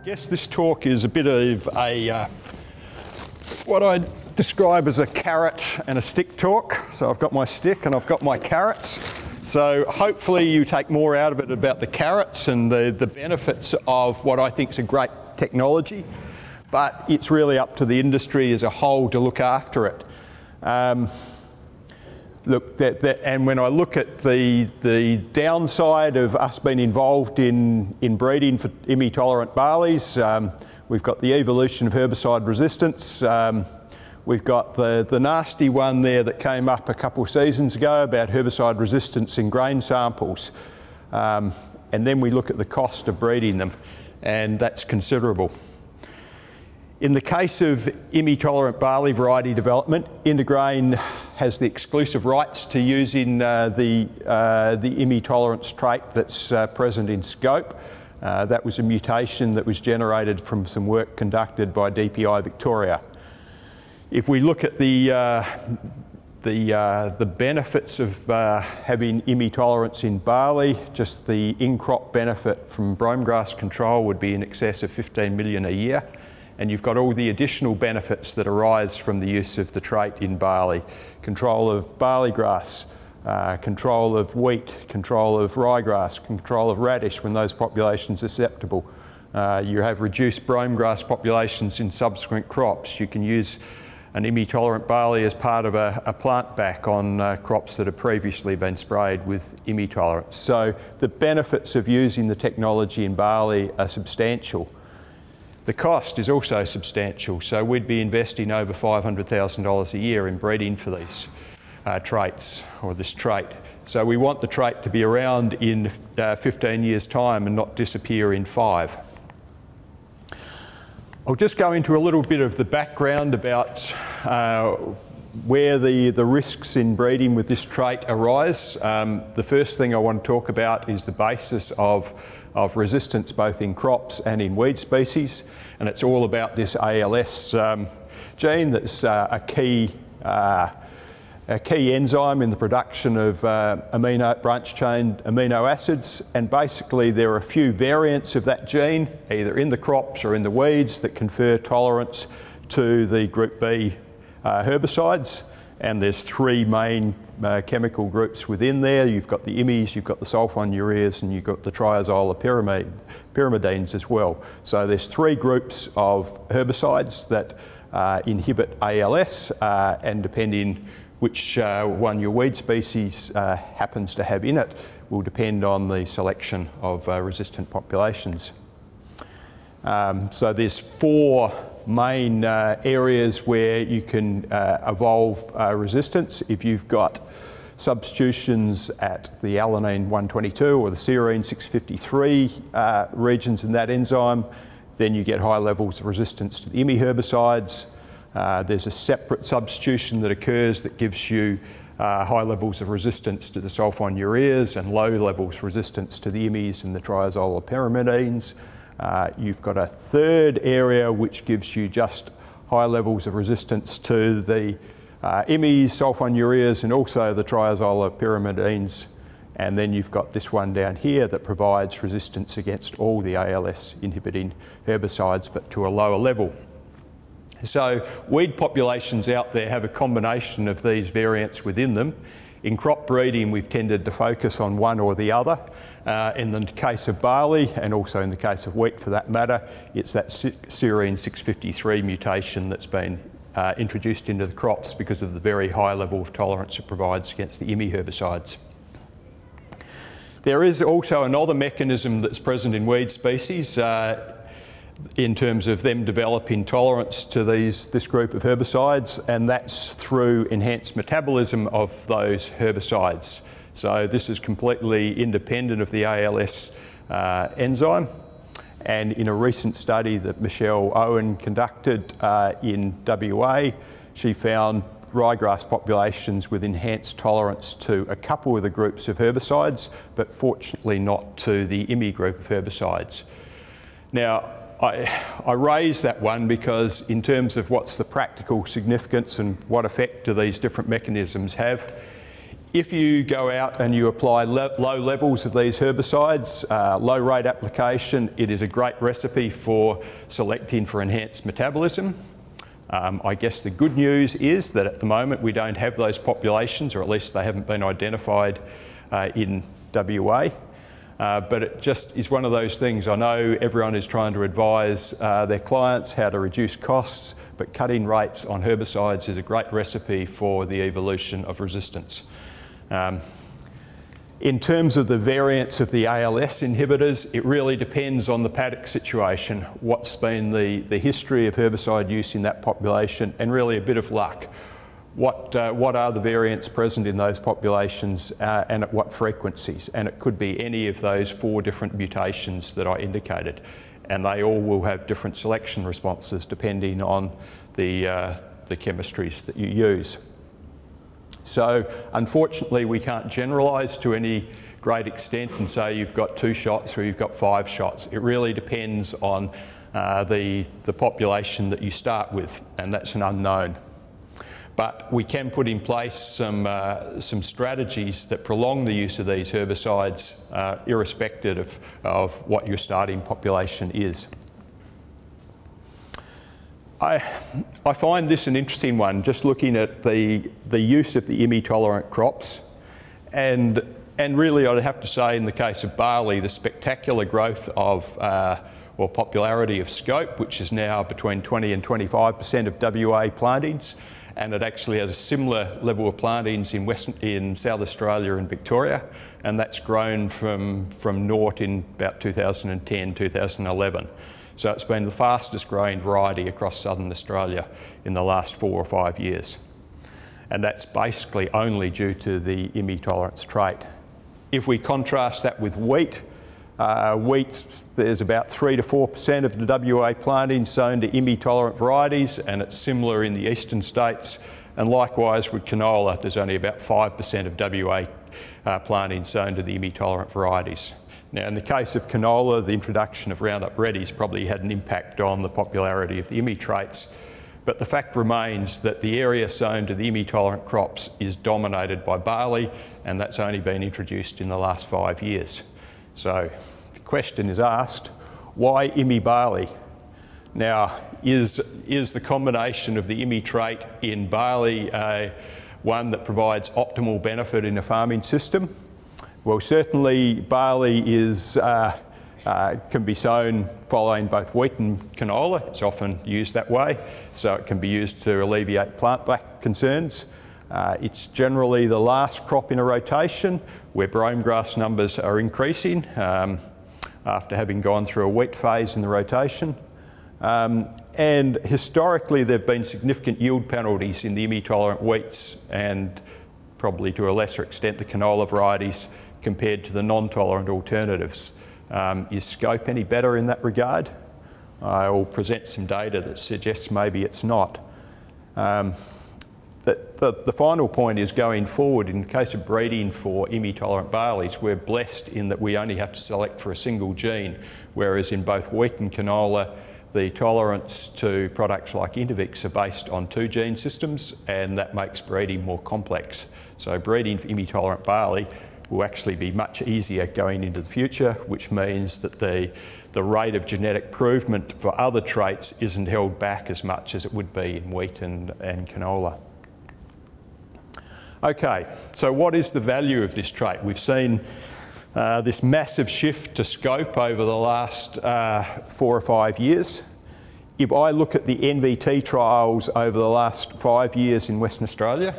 guess this talk is a bit of a what I describe as a carrot and a stick talk. So I've got my stick and I've got my carrots. So hopefully you take more out of it about the carrots and the benefits of what I think is a great technology, but it's really up to the industry as a whole to look after it. And when I look at the downside of us being involved in breeding for IMI-tolerant barleys, we've got the evolution of herbicide resistance. We've got the nasty one there that came up a couple of seasons ago about herbicide resistance in grain samples. And then we look at the cost of breeding them, and that's considerable. In the case of IMI-tolerant barley variety development, InterGrain has the exclusive rights to using the IMI tolerance trait that's present in scope. That was a mutation that was generated from some work conducted by DPI Victoria. If we look at the benefits of having IMI tolerance in barley, just the in-crop benefit from brome grass control would be in excess of 15 million a year. And you've got all the additional benefits that arise from the use of the trait in barley. Control of barley grass, control of wheat, control of ryegrass, control of radish when those populations are susceptible. You have reduced brome grass populations in subsequent crops. You can use an IMI-tolerant barley as part of a plant back on crops that have previously been sprayed with IMI tolerance. So the benefits of using the technology in barley are substantial. The cost is also substantial, so we'd be investing over $500,000 a year in breeding for these traits, or this trait. So we want the trait to be around in 15 years' time and not disappear in 5. I'll just go into a little bit of the background about where the risks in breeding with this trait arise. The first thing I want to talk about is the basis of resistance both in crops and in weed species, and it's all about this ALS gene that's a key enzyme in the production of branch chain amino acids, and basically there are a few variants of that gene either in the crops or in the weeds that confer tolerance to the group B herbicides, and there's 3 main chemical groups within there. You've got the IMIs, you've got the sulfonylureas, and you've got the triazolopyrimidines as well. So there's 3 groups of herbicides that inhibit ALS, and depending which one your weed species happens to have in it will depend on the selection of resistant populations. So there's 4 main areas where you can evolve resistance. If you've got substitutions at the alanine 122 or the serine 653 regions in that enzyme, then you get high levels of resistance to the IMI herbicides. There's a separate substitution that occurs that gives you high levels of resistance to the sulfonylureas and low levels of resistance to the IMIs and the triazolopyrimidines. You've got a third area which gives you just high levels of resistance to the IMIs, sulfonylureas, and also the triazolopyrimidines. And then you've got this one down here that provides resistance against all the ALS inhibiting herbicides, but to a lower level. So weed populations out there have a combination of these variants within them. In crop breeding, we've tended to focus on one or the other. In the case of barley, and also in the case of wheat for that matter, it's that serine 653 mutation that's been introduced into the crops because of the very high level of tolerance it provides against the IMI herbicides. There is also another mechanism that's present in weed species in terms of them developing tolerance to this group of herbicides, and that's through enhanced metabolism of those herbicides. So this is completely independent of the ALS enzyme. And in a recent study that Michelle Owen conducted in WA, she found ryegrass populations with enhanced tolerance to a couple of the groups of herbicides, but fortunately not to the IMI group of herbicides. Now, I raise that one because in terms of what's the practical significance and what effect do these different mechanisms have, If you go out and you apply low levels of these herbicides, low rate application, it is a great recipe for selecting for enhanced metabolism. I guess the good news is that at the moment we don't have those populations, or at least they haven't been identified in WA. But it just is one of those things. I know everyone is trying to advise their clients how to reduce costs, but cutting rates on herbicides is a great recipe for the evolution of resistance. In terms of the variants of the ALS inhibitors, it really depends on the paddock situation, what's been the history of herbicide use in that population, and really a bit of luck. What are the variants present in those populations and at what frequencies? And it could be any of those 4 different mutations that I indicated. And they all will have different selection responses depending on the chemistries that you use. So unfortunately we can't generalise to any great extent and say you've got 2 shots or you've got 5 shots. It really depends on the population that you start with, and that's an unknown. But we can put in place some strategies that prolong the use of these herbicides irrespective of what your starting population is. I find this an interesting one, just looking at the use of the IMI-tolerant crops. And really I'd have to say in the case of barley, the spectacular growth of, or popularity of scope, which is now between 20 and 25% of WA plantings. And it actually has a similar level of plantings in South Australia and Victoria, and that's grown from naught in about 2010, 2011. So it's been the fastest growing variety across southern Australia in the last 4 or 5 years. And that's basically only due to the IMI tolerance trait. If we contrast that with wheat, there's about 3 to 4% of the WA plantings sown to IMI tolerant varieties, and it's similar in the eastern states. And likewise with canola, there's only about 5% of WA plantings sown to the IMI tolerant varieties. Now in the case of canola, the introduction of Roundup Ready's probably had an impact on the popularity of the IMI traits, but the fact remains that the area sown to the IMI tolerant crops is dominated by barley, and that's only been introduced in the last 5 years. So the question is asked, why IMI barley? Now, is the combination of the IMI trait in barley one that provides optimal benefit in a farming system? Well, certainly barley can be sown following both wheat and canola. It's often used that way, so it can be used to alleviate plant-back concerns. It's generally the last crop in a rotation where brome grass numbers are increasing after having gone through a wheat phase in the rotation. And historically there have been significant yield penalties in the IMI-tolerant wheats, and probably to a lesser extent the canola varieties compared to the non-tolerant alternatives. Is scope any better in that regard? I will present some data that suggests maybe it's not. The final point is, going forward, in the case of breeding for IMI-tolerant barleys, we're blessed in that we only have to select for a single gene, whereas in both wheat and canola, the tolerance to products like Intervix are based on 2 gene systems, and that makes breeding more complex. So breeding for IMI-tolerant barley will actually be much easier going into the future, which means that the rate of genetic improvement for other traits isn't held back as much as it would be in wheat and canola. Okay, so what is the value of this trait? We've seen this massive shift to scope over the last 4 or 5 years. If I look at the NVT trials over the last 5 years in Western Australia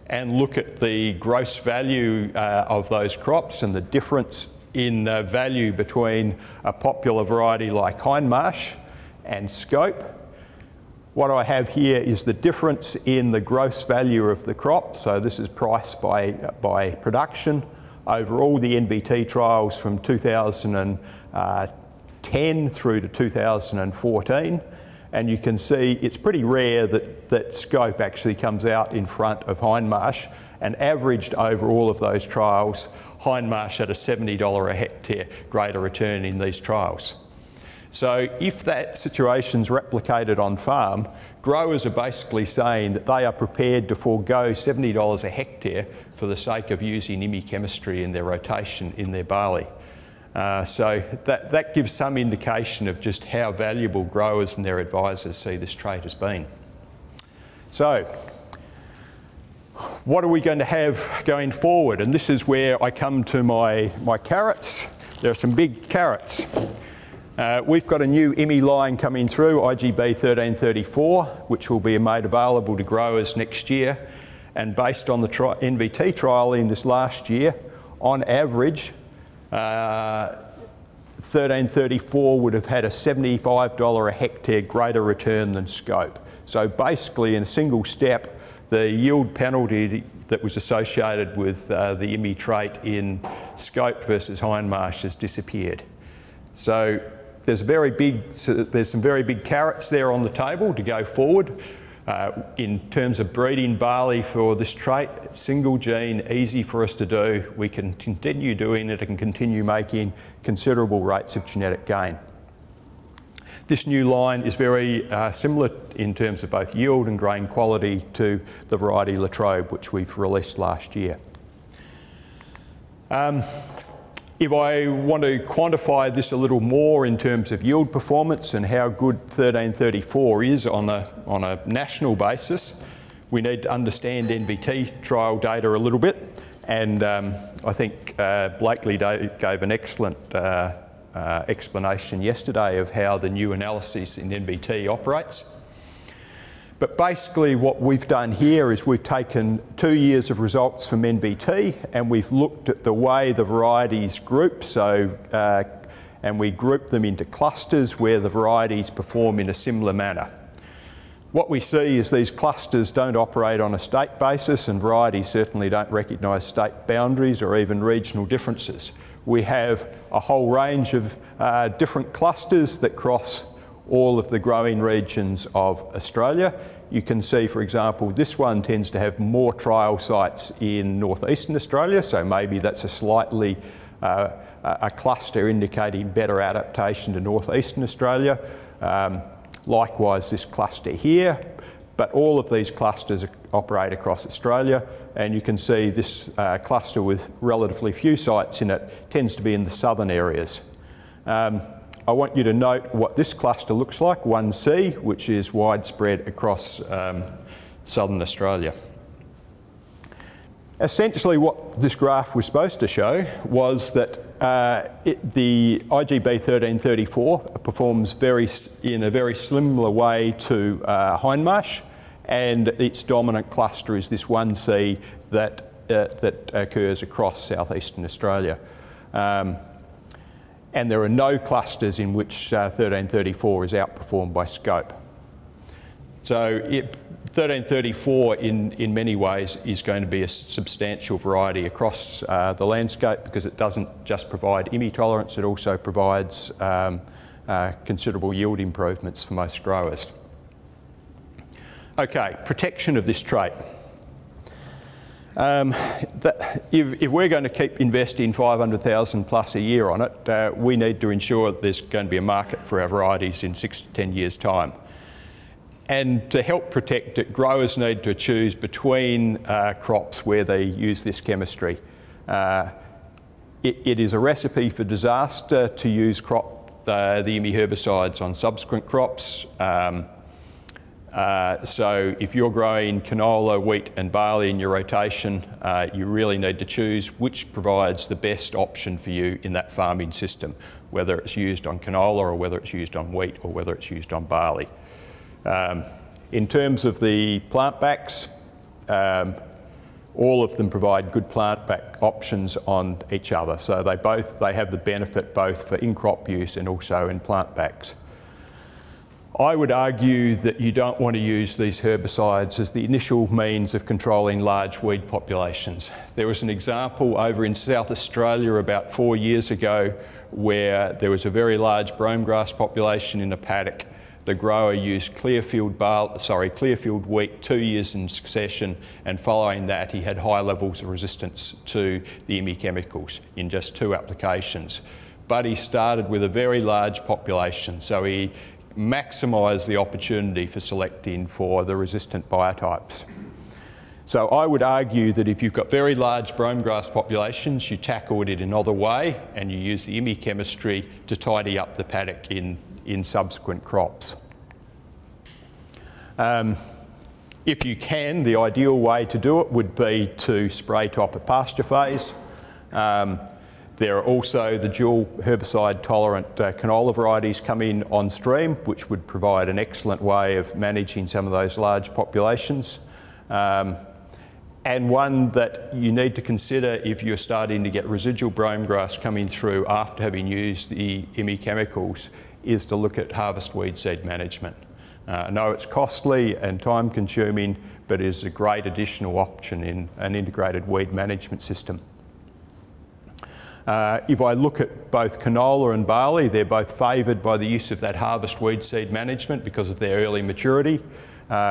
and look at the gross value of those crops and the difference in value between a popular variety like Hindmarsh and scope, what I have here is the difference in the gross value of the crop. So this is price by production over all the NVT trials from 2010 through to 2014. And you can see it's pretty rare that scope actually comes out in front of Hindmarsh, and averaged over all of those trials, Hindmarsh had a $70 a hectare greater return in these trials. So if that situation's replicated on farm, growers are basically saying that they are prepared to forego $70 a hectare for the sake of using IMI chemistry in their rotation in their barley. So that gives some indication of just how valuable growers and their advisors see this trait as being. So, what are we going to have going forward? And this is where I come to my carrots. There are some big carrots. We've got a new IMI line coming through, IGB 1334, which will be made available to growers next year. And based on the NVT trialling this last year, on average, 1334 would have had a $75 a hectare greater return than scope. So basically, in a single step, the yield penalty that was associated with the IMI trait in scope versus hindmarsh has disappeared. So there's some very big carrots there on the table to go forward. In terms of breeding barley for this trait, it's single gene, easy for us to do. We can continue doing it and continue making considerable rates of genetic gain. This new line is very similar in terms of both yield and grain quality to the variety Latrobe, which we've released last year. If I want to quantify this a little more in terms of yield performance and how good 1334 is on a national basis, we need to understand NVT trial data a little bit. And I think Blakely gave an excellent explanation yesterday of how the new analysis in NVT operates. But basically what we've done here is we've taken 2 years of results from NVT and we've looked at the way the varieties group, and we group them into clusters where the varieties perform in a similar manner. What we see is these clusters don't operate on a state basis, and varieties certainly don't recognise state boundaries or even regional differences. We have a whole range of different clusters that cross all of the growing regions of Australia. You can see, for example, this one tends to have more trial sites in northeastern Australia, so maybe that's a slightly a cluster indicating better adaptation to northeastern Australia. Likewise, this cluster here, but all of these clusters operate across Australia, and you can see this cluster with relatively few sites in it tends to be in the southern areas. I want you to note what this cluster looks like, 1C, which is widespread across southern Australia. Essentially what this graph was supposed to show was that the IGB 1334 performs in a very similar way to hindmarsh, and its dominant cluster is this 1C that occurs across southeastern Australia. And there are no clusters in which 1334 is outperformed by scope. So 1334 in many ways is going to be a substantial variety across the landscape because it doesn't just provide IMI tolerance, it also provides considerable yield improvements for most growers. Okay, protection of this trait. If we're going to keep investing $500,000 plus a year on it, we need to ensure that there's going to be a market for our varieties in 6 to 10 years' time. And to help protect it, growers need to choose between crops where they use this chemistry. It is a recipe for disaster to use the IMI herbicides on subsequent crops. So if you're growing canola, wheat and barley in your rotation, you really need to choose which provides the best option for you in that farming system, whether it's used on canola or whether it's used on wheat or whether it's used on barley. In terms of the plant backs, all of them provide good plant back options on each other. So they have the benefit both for in-crop use and also in plant backs. I would argue that you don't want to use these herbicides as the initial means of controlling large weed populations. There was an example over in South Australia about 4 years ago where there was a very large brome grass population in a paddock. The grower used Clearfield wheat 2 years in succession, and following that he had high levels of resistance to the IMI chemicals in just 2 applications. But he started with a very large population, so he maximise the opportunity for selecting for the resistant biotypes. So I would argue that if you've got very large brome grass populations, you tackle it in another way and you use the IMI chemistry to tidy up the paddock in subsequent crops. If you can, the ideal way to do it would be to spray top at pasture phase. There are also the dual herbicide tolerant canola varieties coming on stream, which would provide an excellent way of managing some of those large populations. And one that you need to consider if you're starting to get residual brome grass coming through after having used the IMI chemicals is to look at harvest weed seed management. I know it's costly and time consuming, but it is a great additional option in an integrated weed management system. If I look at both canola and barley, they're both favoured by the use of that harvest weed seed management because of their early maturity,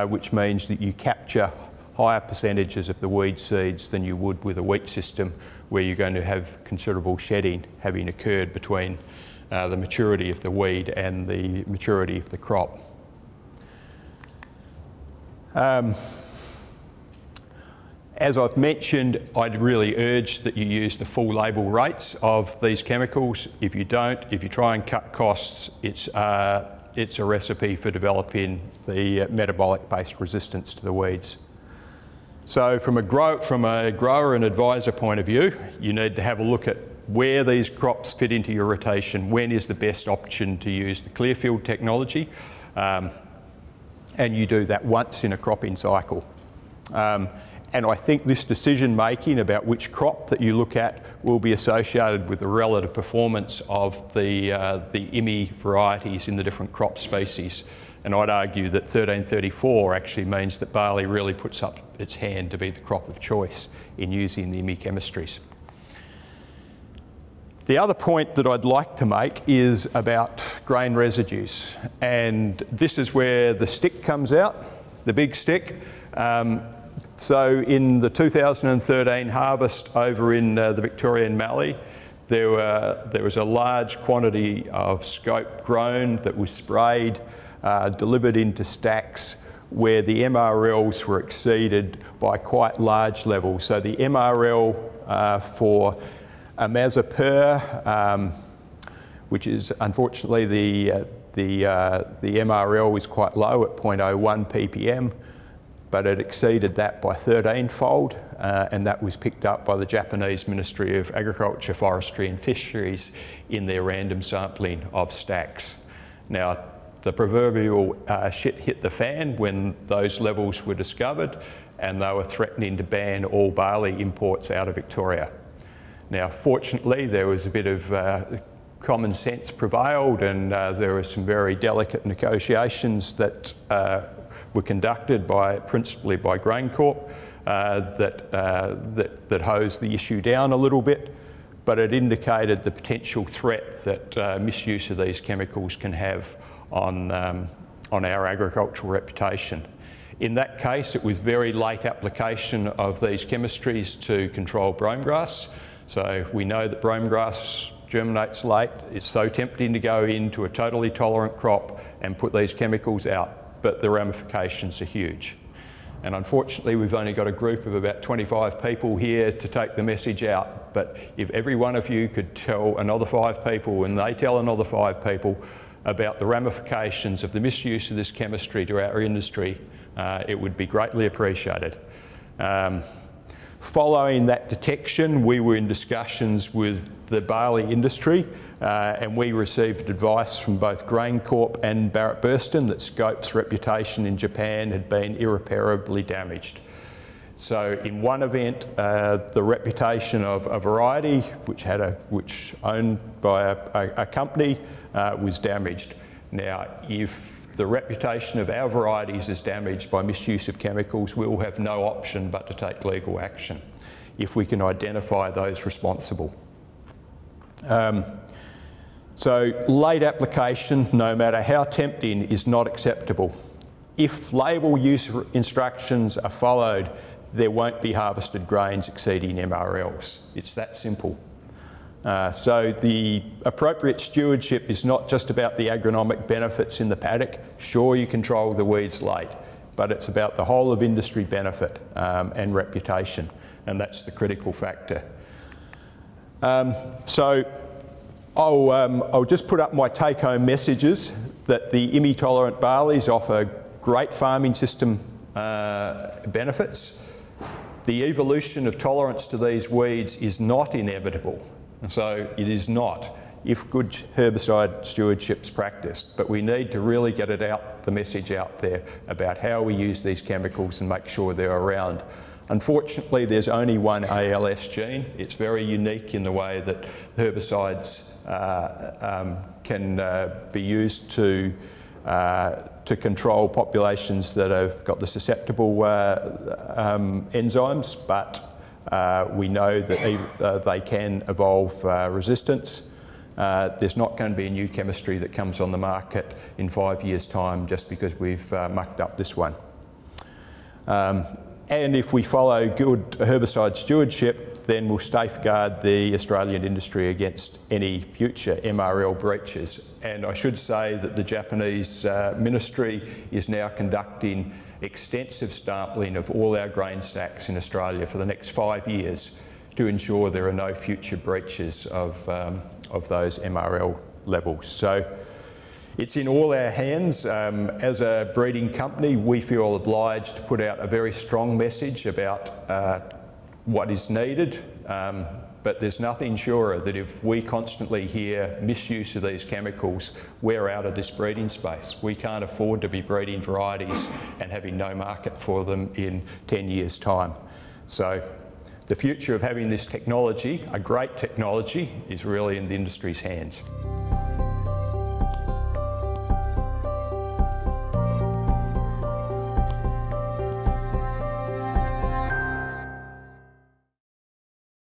which means that you capture higher percentages of the weed seeds than you would with a wheat system where you're going to have considerable shedding having occurred between the maturity of the weed and the maturity of the crop. As I've mentioned, I'd really urge that you use the full label rates of these chemicals. If you don't, if you try and cut costs, it's a recipe for developing the metabolic-based resistance to the weeds. So from a grower and advisor point of view, you need to have a look at where these crops fit into your rotation, when is the best option to use the Clearfield technology, and you do that once in a cropping cycle. And I think this decision making about which crop that you look at will be associated with the relative performance of the IMI varieties in the different crop species. And I'd argue that 1334 actually means that barley really puts up its hand to be the crop of choice in using the IMI chemistries. The other point that I'd like to make is about grain residues. And this is where the stick comes out, the big stick. So in the 2013 harvest over in the Victorian Mallee, there was a large quantity of scope grown that was sprayed, delivered into stacks where the MRLs were exceeded by quite large levels. So the MRL for Imidazopyr, which is unfortunately the MRL is quite low at 0.01 ppm, but it exceeded that by 13-fold, and that was picked up by the Japanese Ministry of Agriculture, Forestry and Fisheries in their random sampling of stacks. Now, the proverbial shit hit the fan when those levels were discovered, and they were threatening to ban all barley imports out of Victoria. Now, fortunately, there was a bit of common sense prevailed, and there were some very delicate negotiations that were conducted principally by GrainCorp that hosed the issue down a little bit, but it indicated the potential threat that misuse of these chemicals can have on our agricultural reputation. In that case, it was very late application of these chemistries to control brome grass. So we know that brome grass germinates late. It's so tempting to go into a totally tolerant crop and put these chemicals out, but the ramifications are huge. And unfortunately, we've only got a group of about 25 people here to take the message out. But if every one of you could tell another 5 people and they tell another 5 people about the ramifications of the misuse of this chemistry to our industry, it would be greatly appreciated. Following that detection, we were in discussions with the barley industry, and we received advice from both GrainCorp and Barrett Burston that Scope's reputation in Japan had been irreparably damaged. So in one event, the reputation of a variety which owned by a company was damaged. Now, if the reputation of our varieties is damaged by misuse of chemicals, we will have no option but to take legal action if we can identify those responsible. So late application, no matter how tempting, is not acceptable. If label use instructions are followed, there won't be harvested grains exceeding MRLs. It's that simple. So the appropriate stewardship is not just about the agronomic benefits in the paddock. Sure, you control the weeds late, but it's about the whole of industry benefit and reputation, and that's the critical factor. So I'll just put up my take-home messages that the IMI-tolerant barleys offer great farming system benefits. The evolution of tolerance to these weeds is not inevitable. So it is not, if good herbicide stewardship's practiced, but we need to really get it out, the message out there about how we use these chemicals and make sure they're around. Unfortunately, there's only one ALS gene. It's very unique in the way that herbicides can be used to control populations that have got the susceptible enzymes, but we know that they can evolve resistance. There's not going to be a new chemistry that comes on the market in 5 years' time just because we've mucked up this one. And if we follow good herbicide stewardship, then we'll safeguard the Australian industry against any future MRL breaches. And I should say that the Japanese ministry is now conducting extensive sampling of all our grain stacks in Australia for the next 5 years to ensure there are no future breaches of those MRL levels. So it's in all our hands. As a breeding company, we feel obliged to put out a very strong message about what is needed, but there's nothing surer that if we constantly hear misuse of these chemicals, we're out of this breeding space. We can't afford to be breeding varieties and having no market for them in 10 years' time. So the future of having this technology, a great technology, is really in the industry's hands.